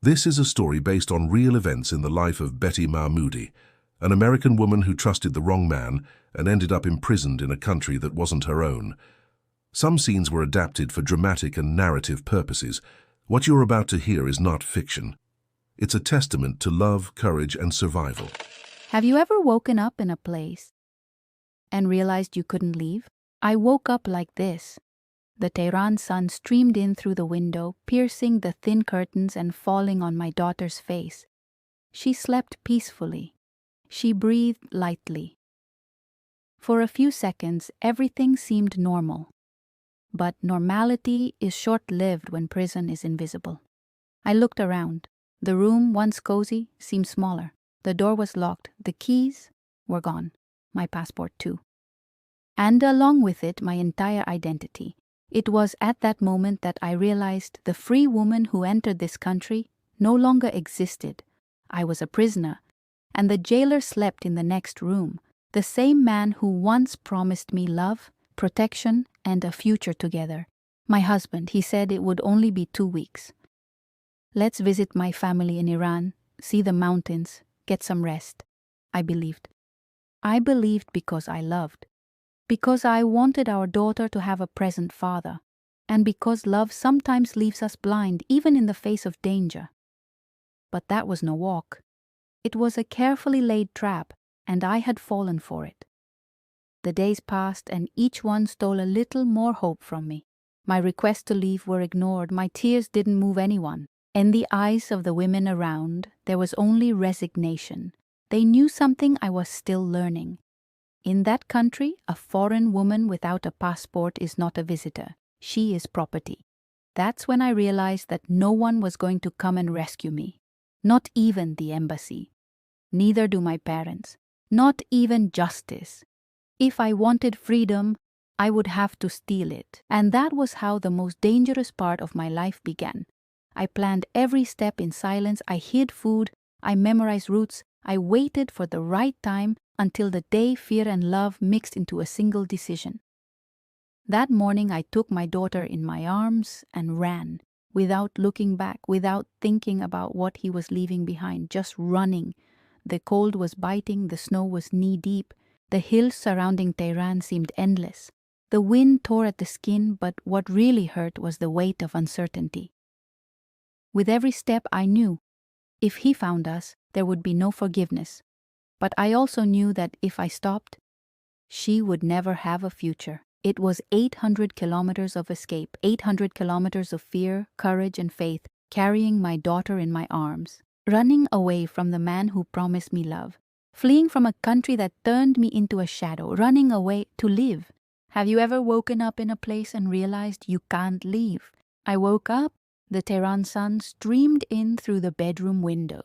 This is a story based on real events in the life of Betty Mahmoody, an American woman who trusted the wrong man and ended up imprisoned in a country that wasn't her own. Some scenes were adapted for dramatic and narrative purposes. What you're about to hear is not fiction. It's a testament to love, courage, and survival. Have you ever woken up in a place and realized you couldn't leave? I woke up like this. The Tehran sun streamed in through the window, piercing the thin curtains and falling on my daughter's face. She slept peacefully. She breathed lightly. For a few seconds, everything seemed normal. But normality is short-lived when prison is invisible. I looked around. The room, once cozy, seemed smaller. The door was locked. The keys were gone. My passport too. And along with it, my entire identity. It was at that moment that I realized the free woman who entered this country no longer existed. I was a prisoner, and the jailer slept in the next room, the same man who once promised me love, protection, and a future together. My husband, he said it would only be 2 weeks. Let's visit my family in Iran, see the mountains, get some rest. I believed. I believed because I loved. Because I wanted our daughter to have a present father, and because love sometimes leaves us blind even in the face of danger. But that was no walk. It was a carefully laid trap, and I had fallen for it. The days passed, and each one stole a little more hope from me. My requests to leave were ignored. My tears didn't move anyone. In the eyes of the women around, there was only resignation. They knew something I was still learning. In that country, a foreign woman without a passport is not a visitor. She is property. That's when I realized that no one was going to come and rescue me. Not even the embassy. Neither do my parents. Not even justice. If I wanted freedom, I would have to steal it. And that was how the most dangerous part of my life began. I planned every step in silence. I hid food. I memorized routes. I waited for the right time until the day fear and love mixed into a single decision. That morning I took my daughter in my arms and ran, without looking back, without thinking about what he was leaving behind, just running. The cold was biting, the snow was knee-deep, the hills surrounding Tehran seemed endless. The wind tore at the skin, but what really hurt was the weight of uncertainty. With every step I knew, if he found us, there would be no forgiveness. But I also knew that if I stopped, she would never have a future. It was 800 kilometers of escape, 800 kilometers of fear, courage, and faith, carrying my daughter in my arms, running away from the man who promised me love, fleeing from a country that turned me into a shadow, running away to live. Have you ever woken up in a place and realized you can't leave? I woke up, the Tehran sun streamed in through the bedroom window.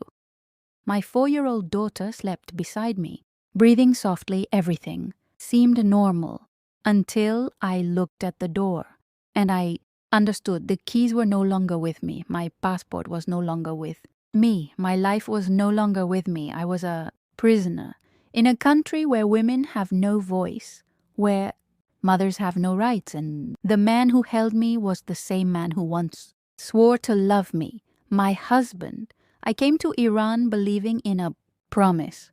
My 4-year-old daughter slept beside me. Breathing softly, everything seemed normal until I looked at the door. And I understood the keys were no longer with me. My passport was no longer with me. My life was no longer with me. I was a prisoner in a country where women have no voice, where mothers have no rights. And the man who held me was the same man who once swore to love me, my husband. I came to Iran believing in a promise.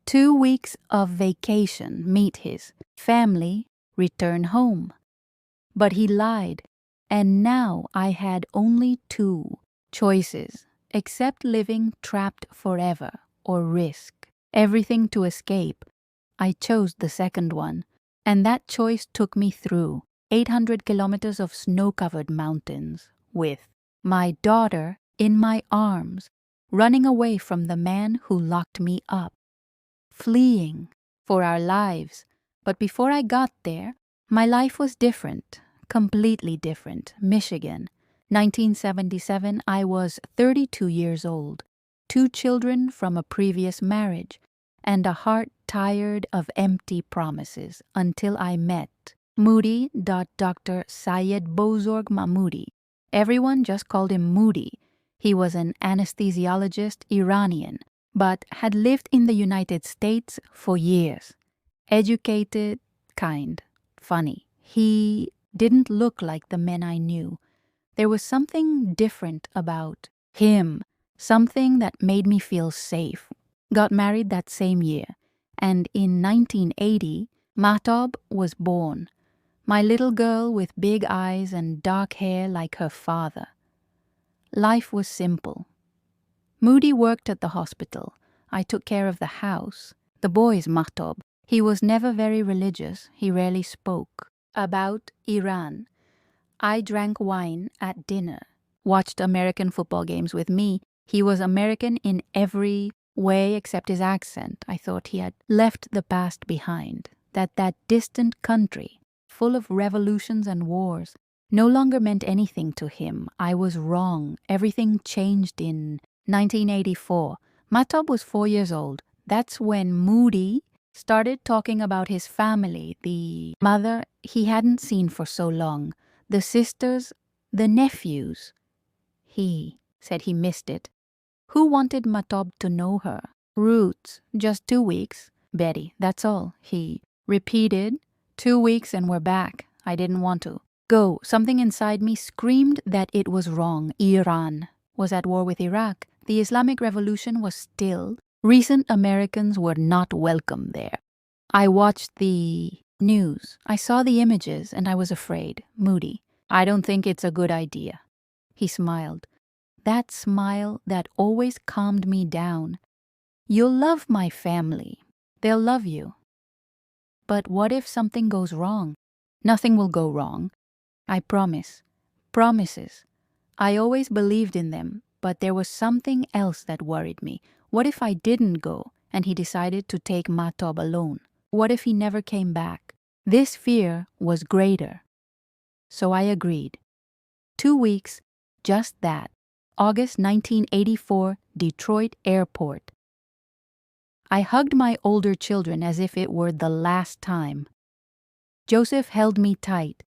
2 weeks of vacation, meet his family, return home. But he lied, and now I had only 2 choices, except living trapped forever or risk everything to escape. I chose the second one, and that choice took me through 800 kilometers of snow-covered mountains with my daughter in my arms, running away from the man who locked me up, fleeing for our lives. But before I got there, my life was different, completely different. Michigan, 1977, I was 32 years old, 2 children from a previous marriage, and a heart tired of empty promises until I met Moody. Dr. Syed Bozorg Mahmoody. Everyone just called him Moody. He was an anesthesiologist, Iranian, but had lived in the United States for years. Educated, kind, funny. He didn't look like the men I knew. There was something different about him, something that made me feel safe. Got married that same year, and in 1980, Mahtob was born. My little girl with big eyes and dark hair like her father. Life was simple. Moody worked at the hospital. I took care of the house. The boy's Mahtob. He was never very religious. He rarely spoke about Iran. I drank wine at dinner, watched American football games with me. He was American in every way except his accent. I thought he had left the past behind, that distant country, full of revolutions and wars, no longer meant anything to him. I was wrong. Everything changed in 1984. Mahtob was 4 years old. That's when Moody started talking about his family, the mother he hadn't seen for so long, the sisters, the nephews. He said he missed it. Who wanted Mahtob to know her? Roots, just 2 weeks. Betty, that's all. He repeated, 2 weeks and we're back. I didn't want to go. Something inside me screamed that it was wrong. Iran was at war with Iraq. The Islamic Revolution was still. Recent Americans were not welcome there. I watched the news. I saw the images and I was afraid. Moody, I don't think it's a good idea. He smiled. That smile that always calmed me down. You'll love my family. They'll love you. But what if something goes wrong? Nothing will go wrong. I promise. Promises. I always believed in them, but there was something else that worried me. What if I didn't go and he decided to take Mahtob alone? What if he never came back? This fear was greater. So I agreed. 2 weeks, just that. August 1984, Detroit Airport. I hugged my older children as if it were the last time. Joseph held me tight.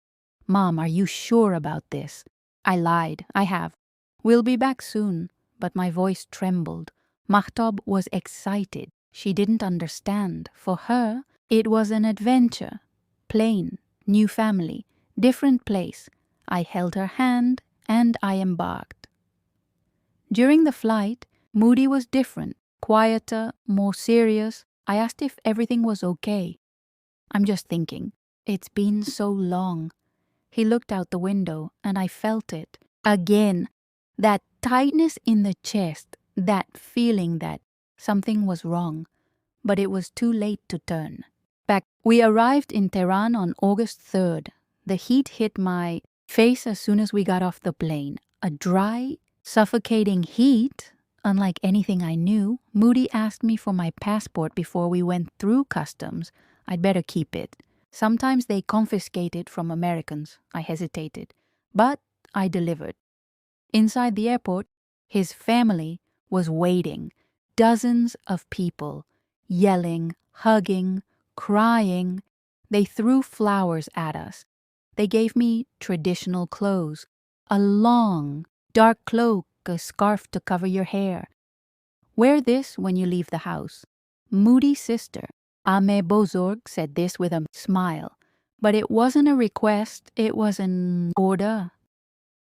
Mom, are you sure about this? I lied. I have. We'll be back soon. But my voice trembled. Mahtob was excited. She didn't understand. For her, it was an adventure. Plane, new family, different place. I held her hand and I embarked. During the flight, Moody was different, quieter, more serious. I asked if everything was okay. I'm just thinking. It's been so long. He looked out the window and I felt it. Again, that tightness in the chest, that feeling that something was wrong. But it was too late to turn back. We arrived in Tehran on August 3rd. The heat hit my face as soon as we got off the plane. A dry, suffocating heat, unlike anything I knew. Moody asked me for my passport before we went through customs. I'd better keep it. Sometimes they confiscate it from Americans. I hesitated, but I delivered. Inside the airport, his family was waiting. Dozens of people, yelling, hugging, crying. They threw flowers at us. They gave me traditional clothes, a long, dark cloak, a scarf to cover your hair. Wear this when you leave the house. Moody's sister, Ame Bozorg, said this with a smile. But it wasn't a request, it was an order.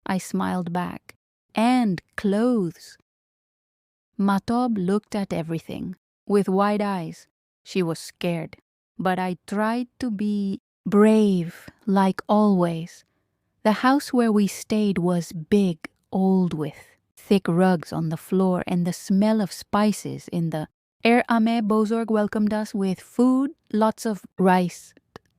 I smiled back. And clothes. Mahtob looked at everything with wide eyes. She was scared, but I tried to be brave, like always. The house where we stayed was big, old, with thick rugs on the floor and the smell of spices in the air. Ame Bozorg welcomed us with food, lots of rice,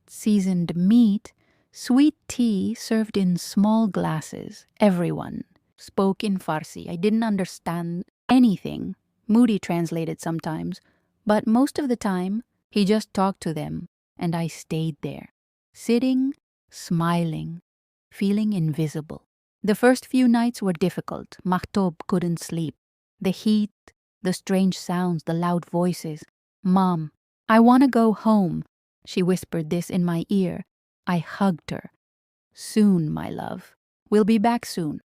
seasoned meat, sweet tea served in small glasses. Everyone spoke in Farsi. I didn't understand anything. Moody translated sometimes, but most of the time, he just talked to them, and I stayed there, sitting, smiling, feeling invisible. The first few nights were difficult. Mahtob couldn't sleep. The heat, the strange sounds, the loud voices. Mom, I want to go home. She whispered this in my ear. I hugged her. Soon, my love. We'll be back soon.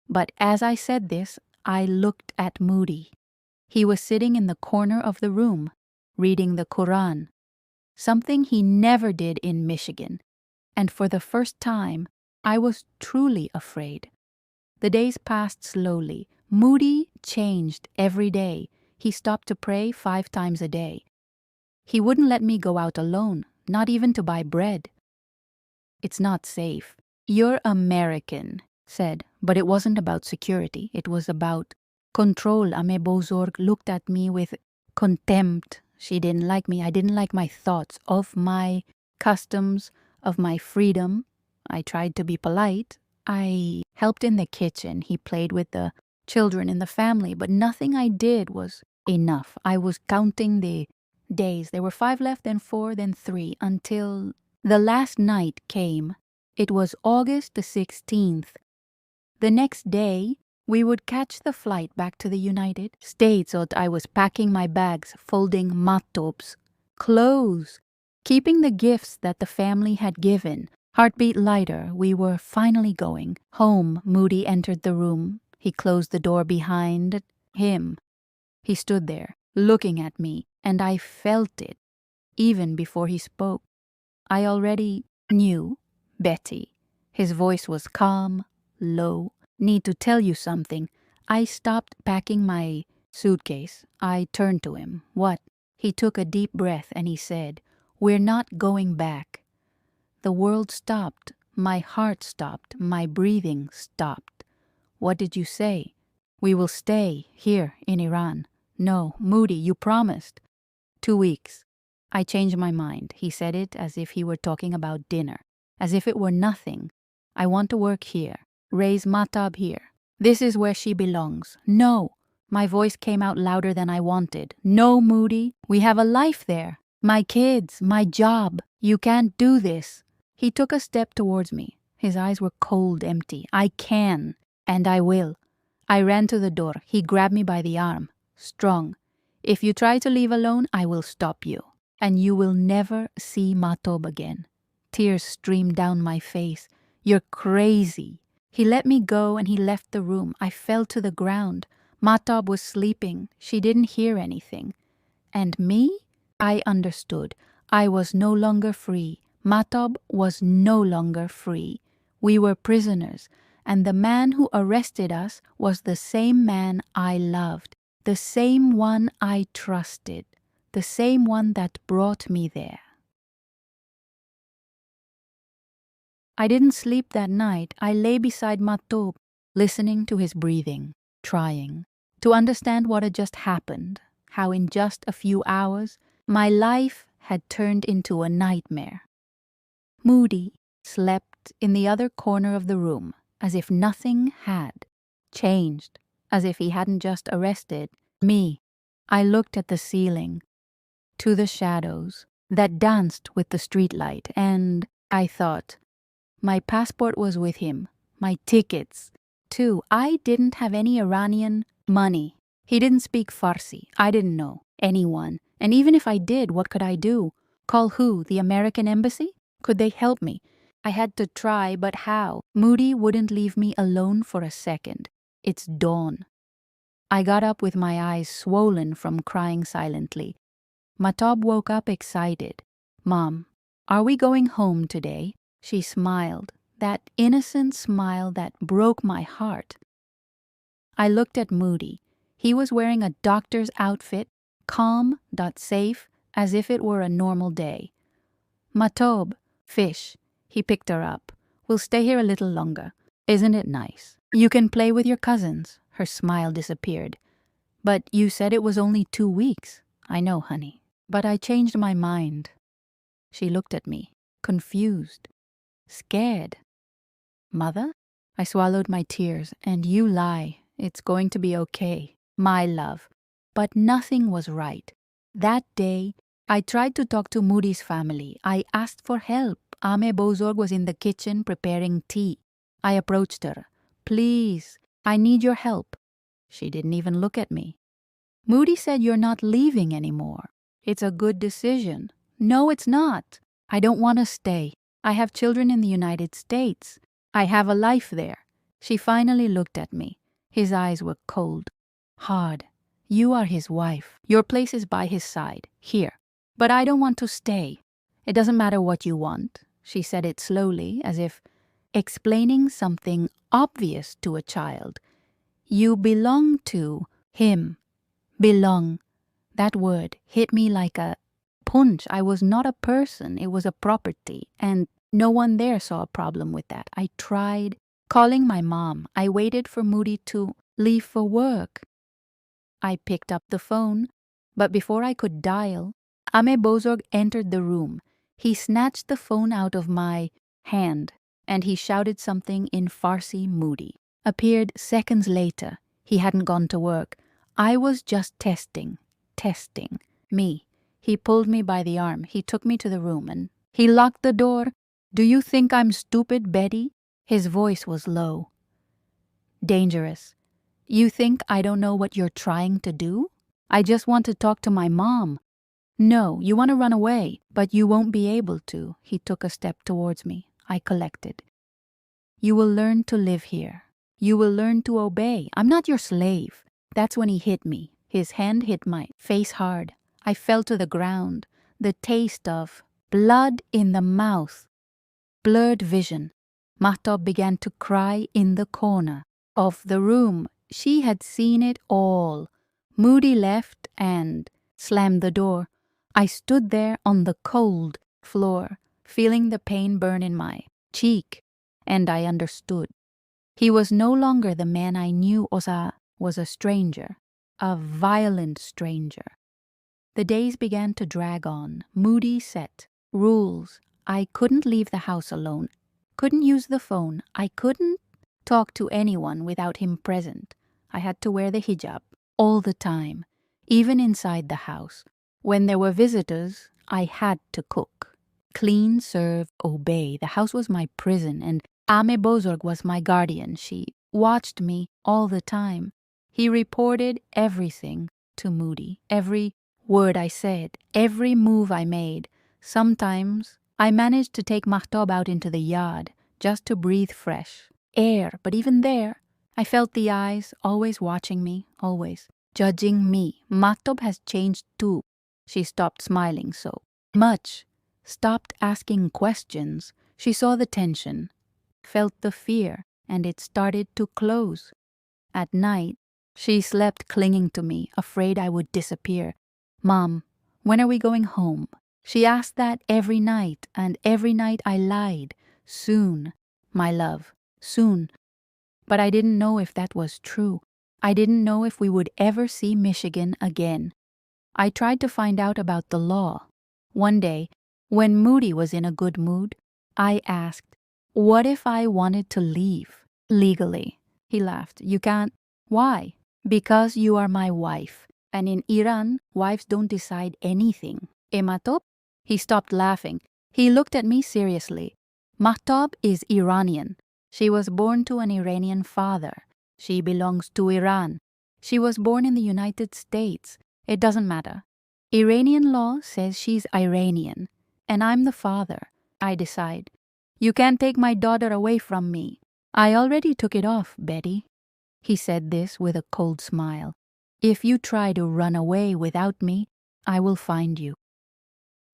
But as I said this, I looked at Moody. He was sitting in the corner of the room, reading the Quran, something he never did in Michigan. And for the first time, I was truly afraid. The days passed slowly. Moody changed every day. He stopped to pray 5 times a day. He wouldn't let me go out alone, not even to buy bread. It's not safe. You're American, said, but it wasn't about security. It was about control. Ame Bozorg looked at me with contempt. She didn't like me. I didn't like my thoughts of my customs, of my freedom. I tried to be polite. I helped in the kitchen. He played with the children in the family, but nothing I did was enough. I was counting the days. There were 5 left, then 4, then 3, until the last night came. It was August the 16th. The next day, we would catch the flight back to the United States. So I was packing my bags, folding matobs, clothes, keeping the gifts that the family had given. Heartbeat lighter, we were finally going home. Moody entered the room. He closed the door behind him. He stood there, looking at me, and I felt it, even before he spoke. I already knew Betty. His voice was calm, low. Need to tell you something. I stopped packing my suitcase. I turned to him. What? He took a deep breath and he said, "We're not going back." The world stopped. My heart stopped. My breathing stopped. What did you say? We will stay here in Iran. No, Moody, you promised. 2 weeks. I changed my mind. He said it as if he were talking about dinner, as if it were nothing. I want to work here, raise Matab here. This is where she belongs. No. My voice came out louder than I wanted. No, Moody, we have a life there. My kids, my job. You can't do this. He took a step towards me. His eyes were cold, empty. I can, and I will. I ran to the door. He grabbed me by the arm, strong. If you try to leave alone, I will stop you. And you will never see Matob again. Tears streamed down my face. You're crazy. He let me go and he left the room. I fell to the ground. Matob was sleeping. She didn't hear anything. And me? I understood. I was no longer free. Matob was no longer free. We were prisoners, and the man who arrested us was the same man I loved, the same one I trusted, the same one that brought me there. I didn't sleep that night. I lay beside Matob, listening to his breathing, trying to understand what had just happened, how in just a few hours my life had turned into a nightmare. Moody slept in the other corner of the room, as if nothing had changed, as if he hadn't just arrested me. I looked at the ceiling, to the shadows that danced with the streetlight, and I thought, my passport was with him, my tickets, too. I didn't have any Iranian money. He didn't speak Farsi. I didn't know anyone. And even if I did, what could I do? Call who? The American embassy? Could they help me? I had to try, but how? Moody wouldn't leave me alone for a second. It's dawn. I got up with my eyes swollen from crying silently. Matob woke up excited. Mom, are we going home today? She smiled, that innocent smile that broke my heart. I looked at Moody. He was wearing a doctor's outfit, calm, safe, as if it were a normal day. Matob, fish. He picked her up. We'll stay here a little longer. Isn't it nice? You can play with your cousins. Her smile disappeared. But you said it was only 2 weeks. I know, honey. But I changed my mind. She looked at me, confused, scared. Mother? I swallowed my tears. And you lie. It's going to be okay, my love. But nothing was right. That day, I tried to talk to Moody's family. I asked for help. Ame Bozorg was in the kitchen preparing tea. I approached her. Please, I need your help. She didn't even look at me. Moody said you're not leaving anymore. It's a good decision. No, it's not. I don't want to stay. I have children in the United States. I have a life there. She finally looked at me. His eyes were cold, hard. You are his wife. Your place is by his side, here. But I don't want to stay. It doesn't matter what you want. She said it slowly, as if explaining something obvious to a child. You belong to him. Belong. That word hit me like a punch. I was not a person, it was a property, and no one there saw a problem with that. I tried calling my mom. I waited for Moody to leave for work. I picked up the phone, but before I could dial, Ame Bozorg entered the room. He snatched the phone out of my hand, and he shouted something in Farsi Moody. Appeared seconds later. He hadn't gone to work. I was just testing me. He pulled me by the arm. He took me to the room and he locked the door. Do you think I'm stupid, Betty? His voice was low. Dangerous. You think I don't know what you're trying to do? I just want to talk to my mom. No, you want to run away, but you won't be able to. He took a step towards me. I collected. You will learn to live here. You will learn to obey. I'm not your slave. That's when he hit me. His hand hit my face hard. I fell to the ground. The taste of blood in the mouth. Blurred vision. Mahtob began to cry in the corner of the room. She had seen it all. Moody left and slammed the door. I stood there on the cold floor, feeling the pain burn in my cheek, and I understood. He was no longer the man I knew. Osa was a stranger, a violent stranger. The days began to drag on. Moody set rules. I couldn't leave the house alone, couldn't use the phone. I couldn't talk to anyone without him present. I had to wear the hijab all the time, even inside the house. When there were visitors, I had to cook. Clean, serve, obey. The house was my prison, and Ame Bozorg was my guardian. She watched me all the time. He reported everything to Moody. Every word I said, every move I made. Sometimes I managed to take Mahtob out into the yard just to breathe fresh air, but even there, I felt the eyes always watching me, always judging me. Mahtob has changed too. She stopped smiling so much, stopped asking questions. She saw the tension, felt the fear, and it started to close. At night, she slept clinging to me, afraid I would disappear. Mom, when are we going home? She asked that every night, and every night I lied. Soon, my love, soon. But I didn't know if that was true. I didn't know if we would ever see Michigan again. I tried to find out about the law. One day, when Moody was in a good mood, I asked, what if I wanted to leave legally? He laughed. You can't. Why? Because you are my wife. And in Iran, wives don't decide anything. Mahtob? He stopped laughing. He looked at me seriously. Mahtob is Iranian. She was born to an Iranian father. She belongs to Iran. She was born in the United States. It doesn't matter. Iranian law says she's Iranian, and I'm the father. I decide. You can't take my daughter away from me. I already took it off, Betty. He said this with a cold smile. If you try to run away without me, I will find you.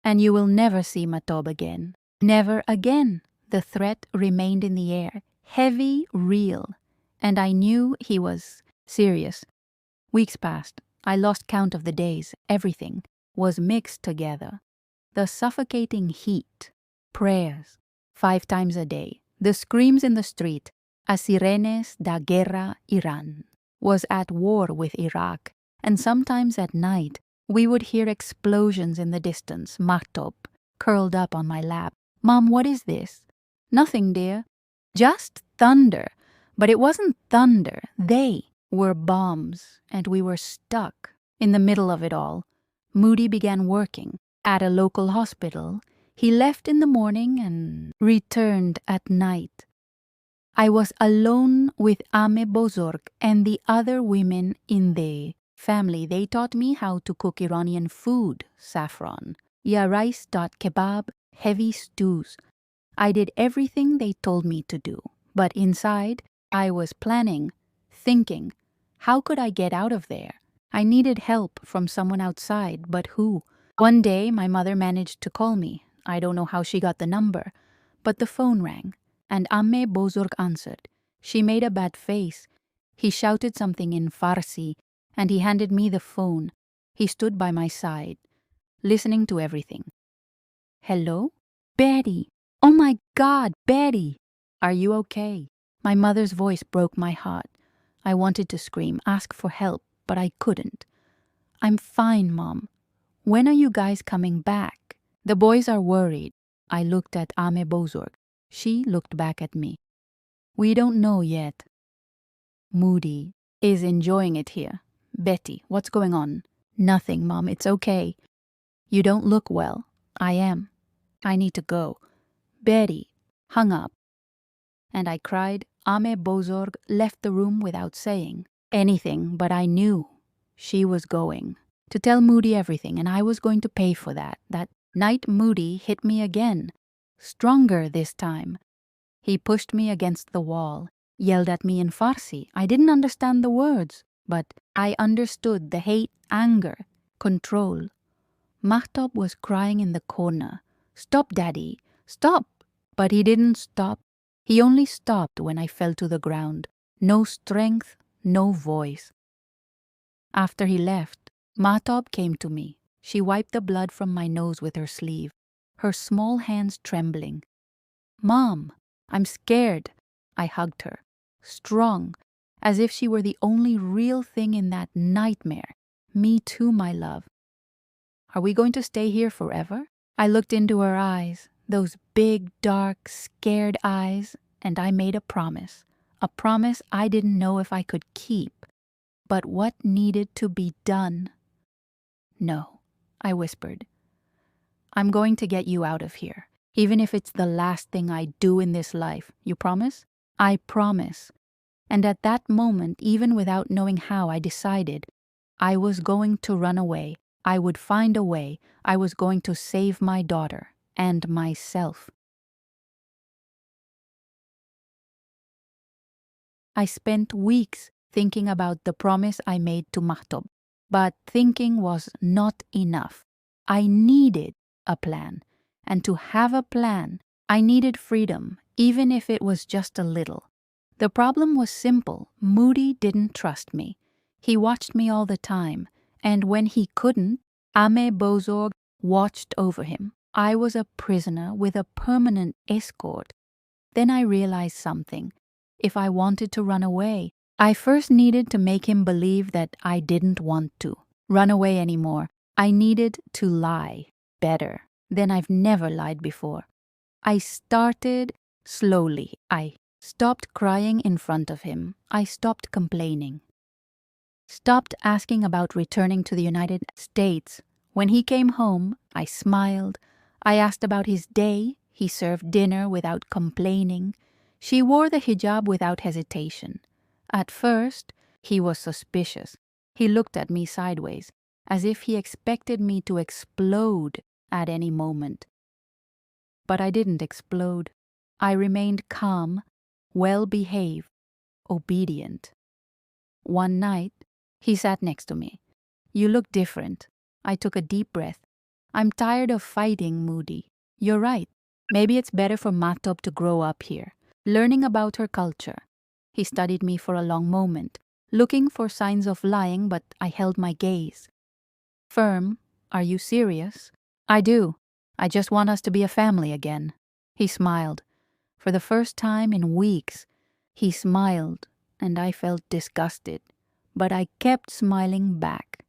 And you will never see Mahtob again. Never again. The threat remained in the air, heavy, real, and I knew he was serious. Weeks passed. I lost count of the days. Everything was mixed together. The suffocating heat, prayers, 5 times a day, the screams in the street, a sirenes da guerra Iran was at war with Iraq, and sometimes at night we would hear explosions in the distance. Mahtob curled up on my lap. Mom, what is this? Nothing, dear. Just thunder. But it wasn't thunder. They were bombs, and we were stuck in the middle of it all. Moody began working at a local hospital. He left in the morning and returned at night. I was alone with Ame Bozorg and the other women in the family. They taught me how to cook Iranian food, saffron, rice, kebab, heavy stews. I did everything they told me to do. But inside, I was planning, thinking, how could I get out of there? I needed help from someone outside, but who? One day, my mother managed to call me. I don't know how she got the number, but the phone rang, and Ame Bozorg answered. She made a bad face. He shouted something in Farsi, and he handed me the phone. He stood by my side, listening to everything. Hello? Betty! Oh my God, Betty! Are you okay? My mother's voice broke my heart. I wanted to scream, ask for help, but I couldn't. I'm fine, Mom. When are you guys coming back? The boys are worried. I looked at Ame Bozorg. She looked back at me. We don't know yet. Moody is enjoying it here. Betty, what's going on? Nothing, Mom. It's okay. You don't look well. I am. I need to go. Betty hung up. And I cried. Ame Bozorg left the room without saying anything, but I knew she was going to tell Moody everything, and I was going to pay for that. That night Moody hit me again, stronger this time. He pushed me against the wall, yelled at me in Farsi. I didn't understand the words, but I understood the hate, anger, control. Mahtob was crying in the corner. Stop, Daddy, stop! But he didn't stop. He only stopped when I fell to the ground. No strength, no voice. After he left, Mahtob came to me. She wiped the blood from my nose with her sleeve, her small hands trembling. Mom, I'm scared. I hugged her, strong, as if she were the only real thing in that nightmare. Me too, my love. Are we going to stay here forever? I looked into her eyes, those big, dark, scared eyes, and I made a promise I didn't know if I could keep, but what needed to be done. No, I whispered. I'm going to get you out of here, even if it's the last thing I do in this life. You promise? I promise. And at that moment, even without knowing how, I decided I was going to run away. I would find a way. I was going to save my daughter and myself. I spent weeks thinking about the promise I made to Mahtob, but thinking was not enough. I needed a plan, and to have a plan, I needed freedom, even if it was just a little. The problem was simple. Moody didn't trust me. He watched me all the time, and when he couldn't, Ame Bozorg watched over him. I was a prisoner with a permanent escort. Then I realized something. If I wanted to run away, I first needed to make him believe that I didn't want to run away anymore. I needed to lie better than I've never lied before. I started slowly. I stopped crying in front of him. I stopped complaining. Stopped asking about returning to the United States. When he came home, I smiled. I asked about his day. He served dinner without complaining. She wore the hijab without hesitation. At first, he was suspicious. He looked at me sideways, as if he expected me to explode at any moment. But I didn't explode. I remained calm, well-behaved, obedient. One night, he sat next to me. You look different. I took a deep breath. I'm tired of fighting, Moody. You're right. Maybe it's better for Mahtob to grow up here, learning about her culture. He studied me for a long moment, looking for signs of lying, but I held my gaze. Firm, are you serious? I do. I just want us to be a family again. He smiled. For the first time in weeks, he smiled, and I felt disgusted, but I kept smiling back.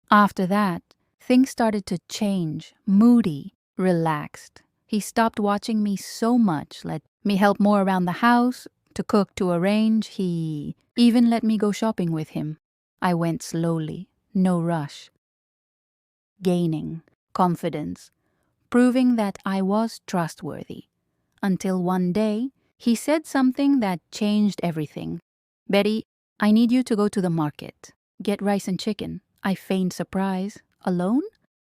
After that, things started to change. Moody relaxed. He stopped watching me so much, let me help more around the house, to cook, to arrange. He even let me go shopping with him. I went slowly, no rush. Gaining confidence, proving that I was trustworthy. Until one day, he said something that changed everything. Betty, I need you to go to the market. Get rice and chicken. I feigned surprise. Alone?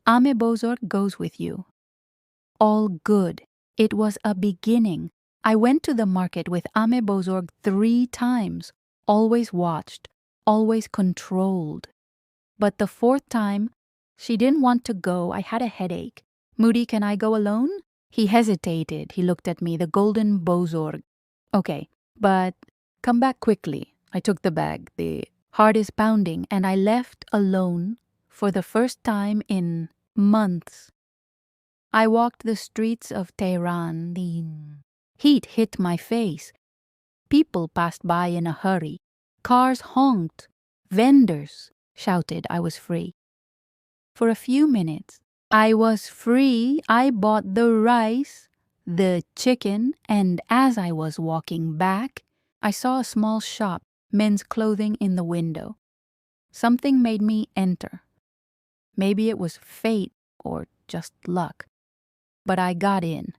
Ame Bozorg goes with you. All good. It was a beginning. I went to the market with Ame Bozorg 3 times. Always watched. Always controlled. But the 4th time, she didn't want to go. I had a headache. Moody, can I go alone? He hesitated. He looked at me, the golden Bozorg. Okay, but come back quickly. I took the bag. The heart is pounding, and I left alone for the first time in months. I walked the streets of Tehran. The heat hit my face. People passed by in a hurry. Cars honked. Vendors shouted I was free. For a few minutes, I was free. I bought the rice, the chicken, and as I was walking back, I saw a small shop, men's clothing in the window. Something made me enter. Maybe it was fate or just luck. But I got in.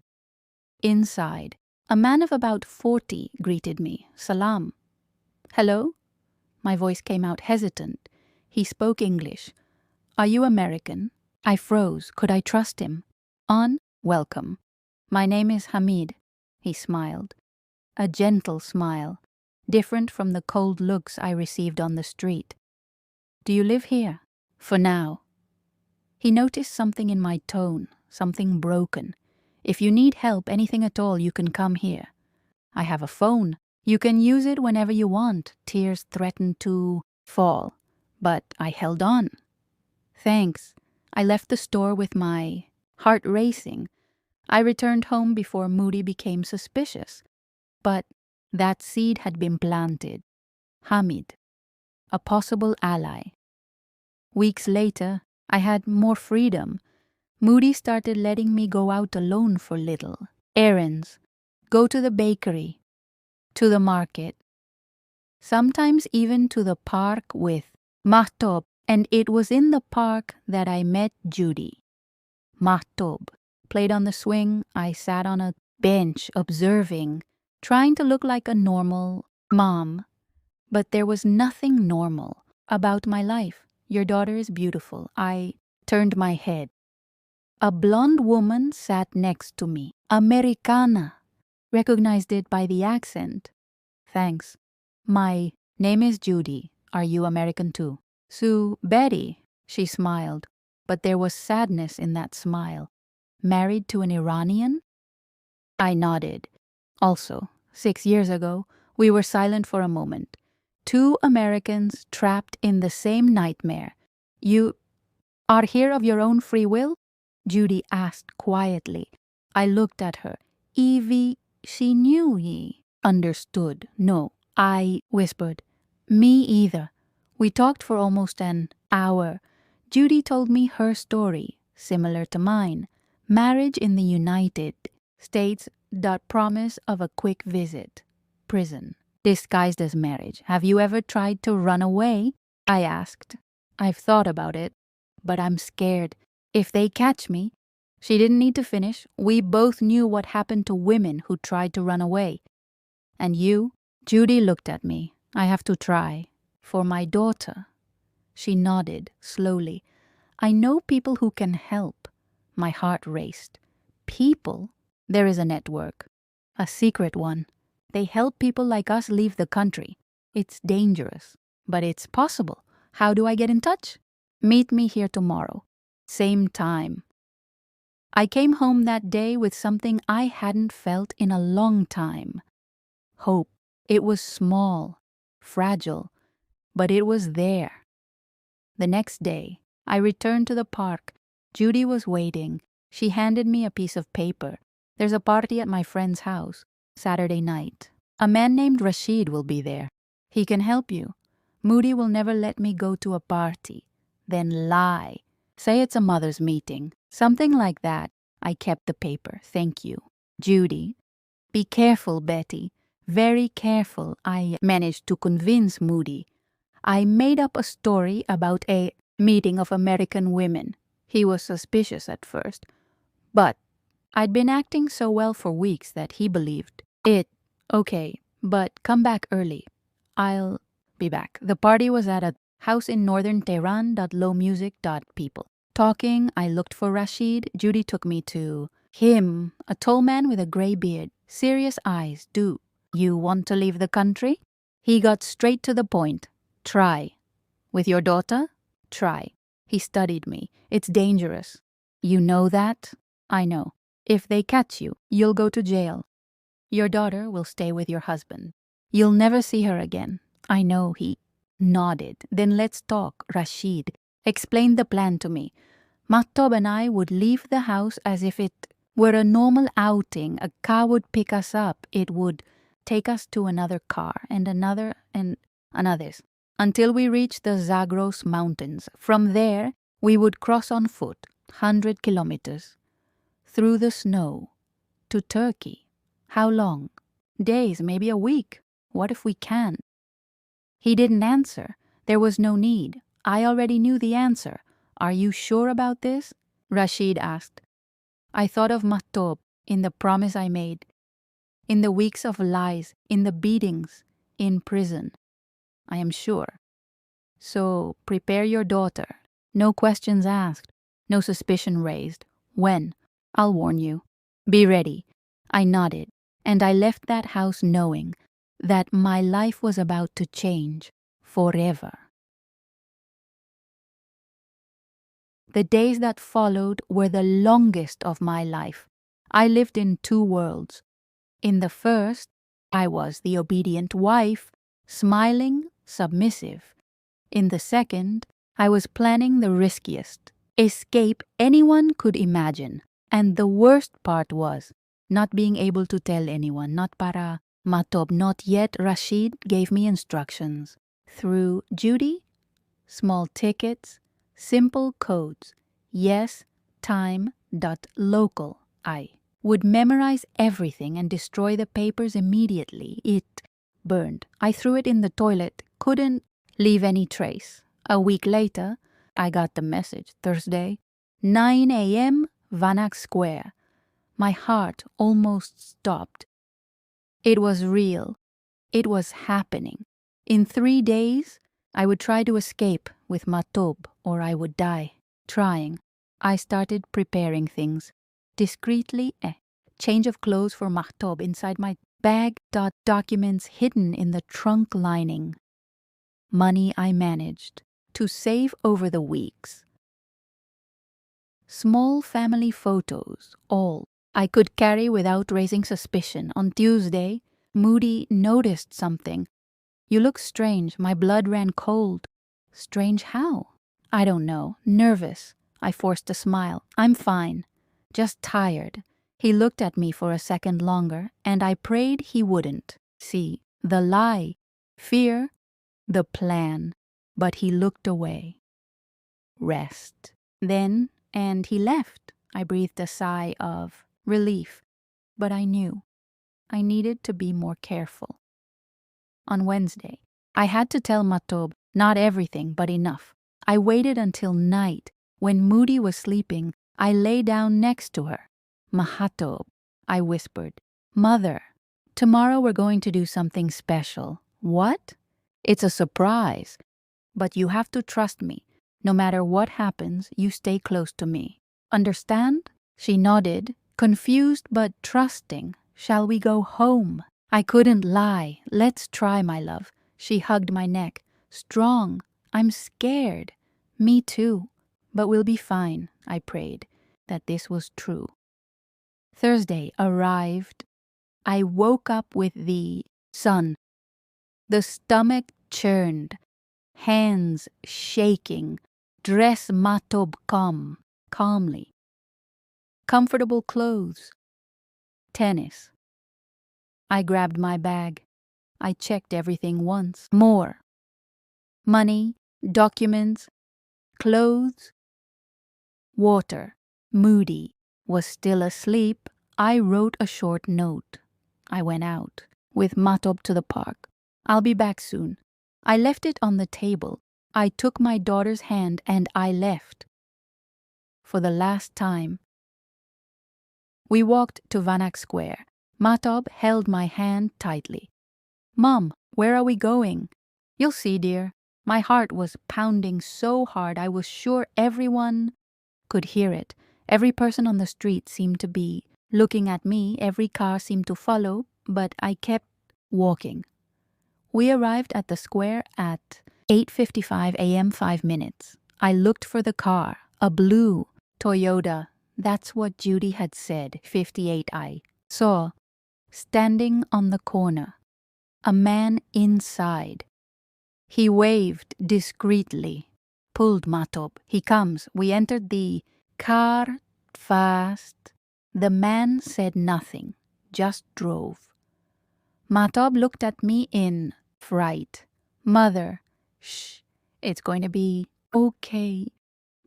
Inside, a man of about 40 greeted me. Salam. Hello? My voice came out hesitant. He spoke English. Are you American? I froze. Could I trust him? On, welcome. My name is Hamid. He smiled. A gentle smile, different from the cold looks I received on the street. Do you live here? For now. He noticed something in my tone, something broken. If you need help, anything at all, you can come here. I have a phone. You can use it whenever you want. Tears threatened to fall, but I held on. Thanks. I left the store with my heart racing. I returned home before Moody became suspicious. But that seed had been planted. Hamid, a possible ally. Weeks later, I had more freedom. Moody started letting me go out alone for little. Errands, go to the bakery, to the market, sometimes even to the park with Mahtob, and it was in the park that I met Judy. Mahtob played on the swing. I sat on a bench observing, trying to look like a normal mom. But there was nothing normal about my life. Your daughter is beautiful. I turned my head. A blonde woman sat next to me. Americana. Recognized it by the accent. Thanks. My name is Judy. Are you American too? Sue, Betty. She smiled, but there was sadness in that smile. Married to an Iranian? I nodded. Also, 6 years ago, we were silent for a moment. 2 Americans trapped in the same nightmare. You are here of your own free will? Judy asked quietly. I looked at her. Evie, she knew ye. Understood. No, I whispered. Me either. We talked for almost an hour. Judy told me her story, similar to mine. Marriage in the United States, that promise of a quick visit. Prison. Disguised as marriage. Have you ever tried to run away? I asked. I've thought about it, but I'm scared. If they catch me. She didn't need to finish. We both knew what happened to women who tried to run away. And you? Judy looked at me. I have to try. For my daughter. She nodded slowly. I know people who can help. My heart raced. People? There is a network. A secret one. They help people like us leave the country. It's dangerous, but it's possible. How do I get in touch? Meet me here tomorrow. Same time. I came home that day with something I hadn't felt in a long time. Hope. It was small, fragile, but it was there. The next day, I returned to the park. Judy was waiting. She handed me a piece of paper. There's a party at my friend's house, Saturday night. A man named Rashid will be there. He can help you. Moody will never let me go to a party. Then lie. Say it's a mother's meeting. Something like that. I kept the paper. Thank you. Judy. Be careful, Betty. Very careful. I managed to convince Moody. I made up a story about a meeting of American women. He was suspicious at first, but I'd been acting so well for weeks that he believed it. Okay, but come back early. I'll be back. The party was at a house in northern Tehran. Low music. People. Talking, I looked for Rashid. Judy took me to him, a tall man with a gray beard, serious eyes. Do you want to leave the country? He got straight to the point. Try. With your daughter? Try. He studied me. It's dangerous. You know that? I know. If they catch you, you'll go to jail. Your daughter will stay with your husband. You'll never see her again. I know, he nodded. Then let's talk, Rashid. Explain the plan to me. Mahtob and I would leave the house as if it were a normal outing. A car would pick us up. It would take us to another car and another and another's until we reached the Zagros Mountains. From there, we would cross on foot, 100 kilometers, through the snow, to Turkey. How long? Days, maybe a week. What if we can't? He didn't answer. There was no need. I already knew the answer. Are you sure about this? Rashid asked. I thought of Mahtob, in the promise I made, in the weeks of lies, in the beatings, in prison. I am sure. So prepare your daughter. No questions asked, no suspicion raised. When? I'll warn you. Be ready. I nodded, and I left that house knowing that my life was about to change forever. The days that followed were the longest of my life. I lived in two worlds. In the first, I was the obedient wife, smiling, submissive. In the second, I was planning the riskiest escape anyone could imagine. And the worst part was not being able to tell anyone, not para Mahtob, not yet. Rashid gave me instructions. Through Judy, small tickets, simple codes, yes, time, local. I would memorize everything and destroy the papers immediately. It burned. I threw it in the toilet, couldn't leave any trace. A week later, I got the message. Thursday, 9 a.m., Vanak Square. My heart almost stopped. It was real. It was happening. In 3 days, I would try to escape with Mahtob, or I would die. Trying. I started preparing things. Discreetly, change of clothes for Mahtob inside my bag. Documents hidden in the trunk lining. Money I managed to save over the weeks. Small family photos, all I could carry without raising suspicion. On Tuesday, Moody noticed something. You look strange. My blood ran cold. Strange how? I don't know. Nervous. I forced a smile. I'm fine. Just tired. He looked at me for a second longer, and I prayed he wouldn't see the lie, fear, the plan. But he looked away. Rest. Then, and he left. I breathed a sigh of relief. But I knew I needed to be more careful. On Wednesday, I had to tell Mahtob not everything, but enough. I waited until night. When Moody was sleeping, I lay down next to her. Mahtob, I whispered. Mother, tomorrow we're going to do something special. What? It's a surprise. But you have to trust me. No matter what happens, you stay close to me. Understand? She nodded, confused but trusting. Shall we go home? I couldn't lie. Let's try, my love. She hugged my neck. Strong. I'm scared. Me too. But we'll be fine, I prayed that this was true. Thursday arrived. I woke up with the sun. The stomach churned, hands shaking, dress Mahtob calmly. Comfortable clothes. Tennis. I grabbed my bag. I checked everything once more. Money, documents, clothes, water. Moody was still asleep. I wrote a short note. I went out with Mahtob to the park. I'll be back soon. I left it on the table. I took my daughter's hand and I left. For the last time. We walked to Vanak Square. Mahtob held my hand tightly. Mom, where are we going? You'll see, dear. My heart was pounding so hard I was sure everyone could hear it. Every person on the street seemed to be looking at me. Every car seemed to follow, but I kept walking. We arrived at the square at 8:55 a.m. 5 minutes. I looked for the car, a blue Toyota. That's what Judy had said, 58. I saw, standing on the corner, a man inside. He waved discreetly, pulled Matob. He comes. We entered the car fast. The man said nothing, just drove. Matob looked at me in fright. Mother, shh, it's going to be okay.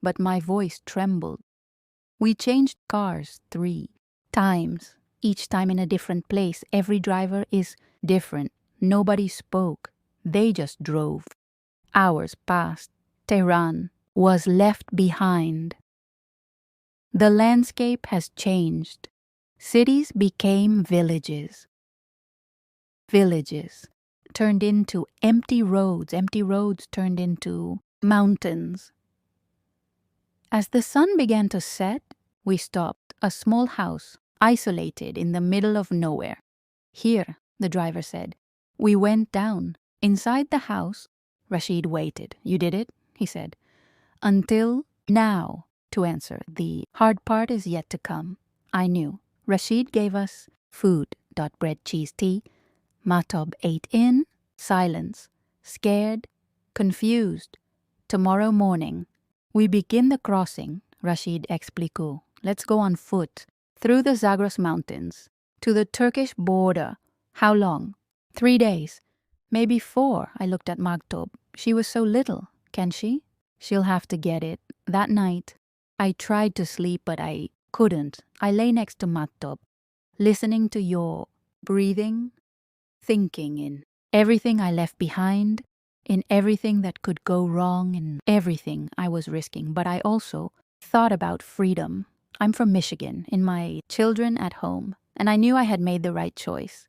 But my voice trembled. We changed cars 3 times, each time in a different place. Every driver is different. Nobody spoke. They just drove. Hours passed. Tehran was left behind. The landscape has changed. Cities became villages. Villages turned into empty roads. Empty roads turned into mountains. As the sun began to set, we stopped. A small house, isolated in the middle of nowhere. Here, the driver said. We went down. Inside the house, Rashid waited. You did it? He said. Until now, to answer. The hard part is yet to come. I knew. Rashid gave us food, bread, cheese, tea. Matob ate in silence, scared, confused. Tomorrow morning, we begin the crossing, Rashid explicó. Let's go on foot, through the Zagros Mountains, to the Turkish border. How long? 3 days. Maybe 4, I looked at Matob. She was so little. Can she? She'll have to get it. That night, I tried to sleep, but I couldn't. I lay next to Matob, listening to your breathing, thinking in everything I left behind, in everything that could go wrong, in everything I was risking. But I also thought about freedom. I'm from Michigan, in my children at home, and I knew I had made the right choice.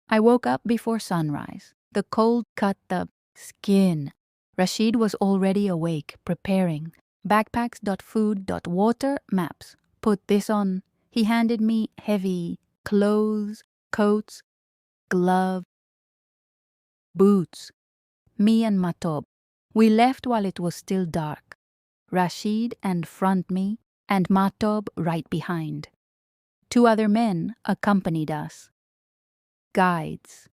I woke up before sunrise. The cold cut the skin. Rashid was already awake, preparing. Backpacks, food, water, maps. Put this on. He handed me heavy clothes, coats, gloves, boots. Me and Matob. We left while it was still dark. Rashid and front me, and Matob right behind. 2 other men accompanied us. Guides.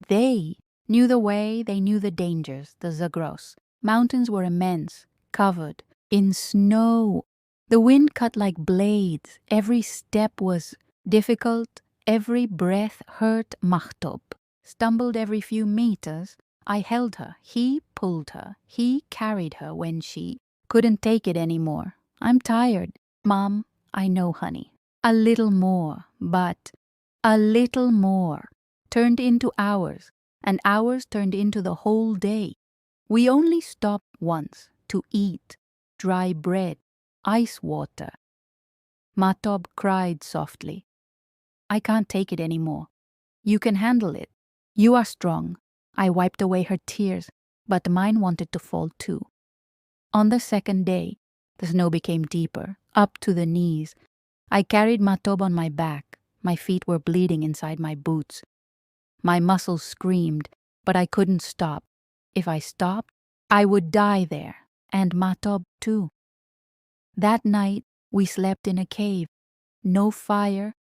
They knew the way, they knew the dangers, the Zagros. Mountains were immense, covered in snow. The wind cut like blades. Every step was difficult. Every breath hurt. Matob stumbled every few meters. I held her. He pulled her. He carried her when she couldn't take it anymore. I'm tired. Mom, I know, honey. A little more, but a little more turned into hours, and hours turned into the whole day. We only stopped once to eat dry bread, ice water. Matob cried softly. I can't take it anymore. You can handle it. You are strong. I wiped away her tears, but mine wanted to fall too. On the 2nd day, the snow became deeper, up to the knees. I carried Matob on my back. My feet were bleeding inside my boots. My muscles screamed, but I couldn't stop. If I stopped, I would die there, and Matob too. That night, we slept in a cave. No fire,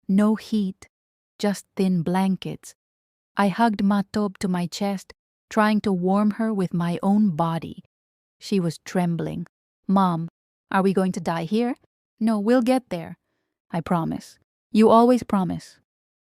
no heat, just thin blankets. I hugged Matob to my chest, trying to warm her with my own body. She was trembling. Mom, are we going to die here? No, we'll get there. I promise. You always promise.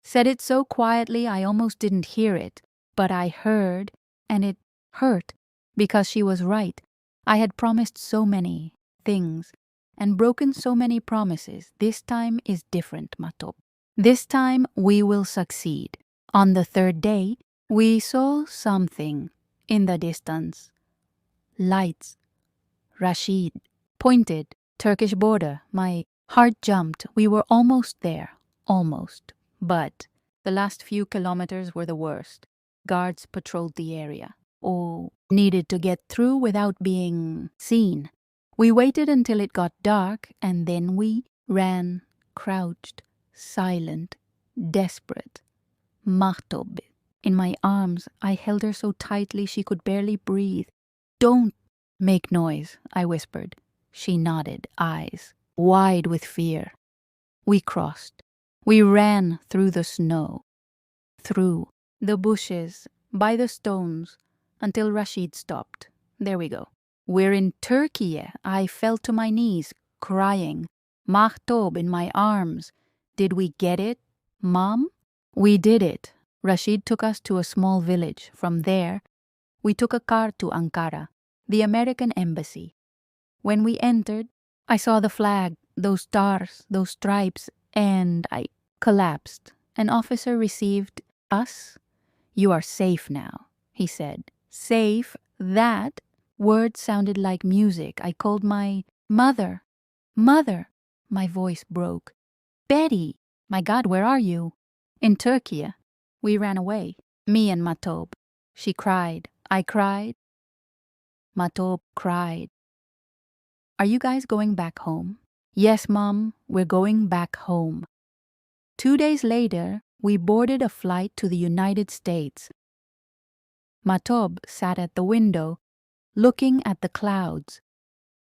Said it so quietly I almost didn't hear it, but I heard, and it hurt, because she was right. I had promised so many things, and broken so many promises. This time is different, Matob. This time we will succeed. On the 3rd day, we saw something in the distance. Lights. Rashid pointed. Turkish border. My heart jumped. We were almost there. Almost. But the last few kilometers were the worst. Guards patrolled the area. Oh, needed to get through without being seen. We waited until it got dark, and then we ran, crouched, silent, desperate. Matob. In my arms, I held her so tightly she could barely breathe. Don't make noise, I whispered. She nodded, eyes wide with fear. We crossed. We ran through the snow, through the bushes, by the stones, until Rashid stopped. There we go. We're in Turkey. I fell to my knees, crying. Mahtob in my arms. Did we get it, Mom? We did it. Rashid took us to a small village. From there, we took a car to Ankara, the American embassy. When we entered, I saw the flag, those stars, those stripes, and I collapsed. An officer received us. You are safe now, he said. Safe? That? Words sounded like music. I called my mother. Mother! My voice broke. Betty! My God, where are you? In Turkey. We ran away. Me and Matob. She cried. I cried. Matob cried. Are you guys going back home? Yes, Mom, we're going back home. 2 days later, we boarded a flight to the United States. Matob sat at the window, looking at the clouds.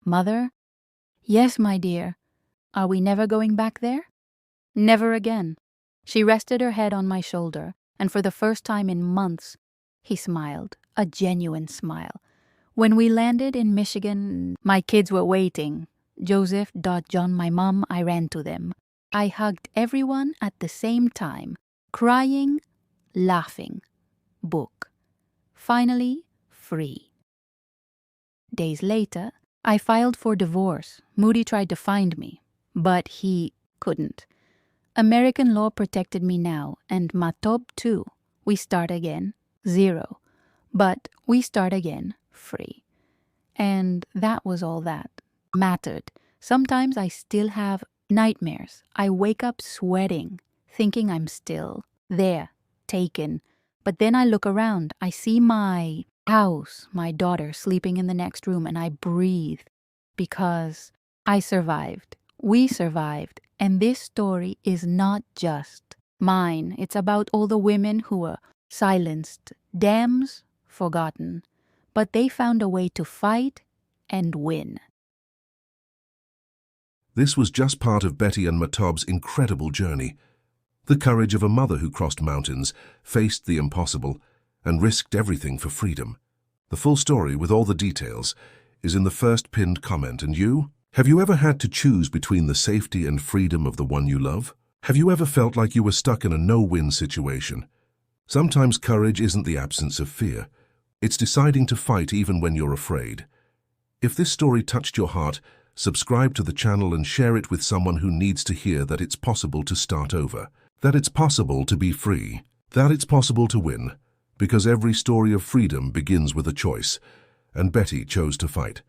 Mother? Yes, my dear. Are we never going back there? Never again. She rested her head on my shoulder, and for the first time in months, he smiled, a genuine smile. When we landed in Michigan, my kids were waiting. Joseph, John, my mom, I ran to them. I hugged everyone at the same time, crying, laughing. Book. Finally, free. Days later, I filed for divorce. Moody tried to find me, but he couldn't. American law protected me now, and Matob too. We start again, 0. But we start again, free. And that was all that mattered. Sometimes I still have nightmares. I wake up sweating, thinking I'm still there, taken. But then I look around. I see my house, my daughter sleeping in the next room, and I breathe because I survived. We survived. And this story is not just mine. It's about all the women who were silenced, dams forgotten. But they found a way to fight and win. This was just part of Betty and Matob's incredible journey. The courage of a mother who crossed mountains, faced the impossible, and risked everything for freedom. The full story, with all the details, is in the first pinned comment. And you? Have you ever had to choose between the safety and freedom of the one you love? Have you ever felt like you were stuck in a no-win situation? Sometimes courage isn't the absence of fear. It's deciding to fight even when you're afraid. If this story touched your heart, subscribe to the channel and share it with someone who needs to hear that it's possible to start over, that it's possible to be free, that it's possible to win, because every story of freedom begins with a choice, and Betty chose to fight.